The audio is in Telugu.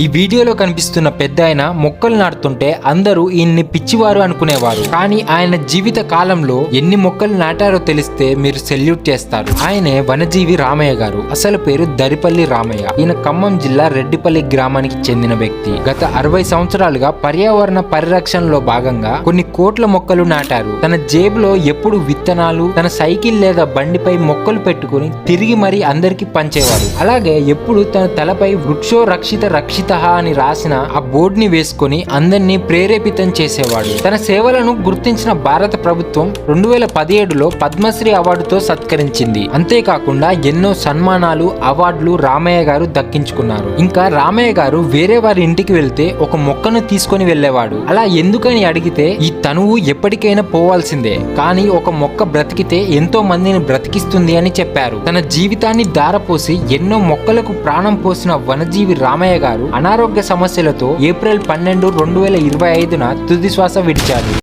ఈ వీడియోలో కనిపిస్తున్న పెద్దాయన మొక్కలు నాటుతుంటే అందరూ ఈయన్ని పిచ్చివారు అనుకునేవారు. కానీ ఆయన జీవిత కాలంలో ఎన్ని మొక్కలు నాటారో తెలిస్తే మీరు సెల్యూట్ చేస్తారు. ఆయనే వనజీవి రామయ్య గారు. అసలు పేరు దరిపల్లి రామయ్య. ఈయన ఖమ్మం జిల్లా రెడ్డిపల్లి గ్రామానికి చెందిన వ్యక్తి. గత 60 సంవత్సరాలుగా పర్యావరణ పరిరక్షణలో భాగంగా కొన్ని కోట్ల మొక్కలు నాటారు. తన జేబులో ఎప్పుడు విత్తనాలు, తన సైకిల్ లేదా బండిపై మొక్కలు పెట్టుకుని తిరిగి మరీ అందరికి పంచేవారు. అలాగే ఎప్పుడు తన తలపై వృక్షో రక్షిత అని రాసిన ఆ బోర్డ్ ని వేసుకుని అందరినీ ప్రేరేపితం చేసేవాడు. తన సేవలను గుర్తించిన భారత ప్రభుత్వం 2017లో పద్మశ్రీ అవార్డుతో సత్కరించింది. అంతేకాకుండా ఎన్నో సన్మానాలు, అవార్డులు రామయ్య గారు దక్కించుకున్నారు. ఇంకా రామయ్య గారు వేరే వారి ఇంటికి వెళ్తే ఒక మొక్కను తీసుకొని వెళ్లేవాడు. అలా ఎందుకని అడిగితే ఈ తనువు ఎప్పటికైనా పోవాల్సిందే, కానీ ఒక మొక్క బ్రతికితే ఎంతో మందిని బ్రతికిస్తుంది అని చెప్పారు. తన జీవితాన్ని దారపోసి ఎన్నో మొక్కలకు ప్రాణం పోసిన వనజీవి రామయ్య గారు అనారోగ్య సమస్యలతో ఏప్రిల్ 12, 2025న తుది శ్వాస విడిచారు.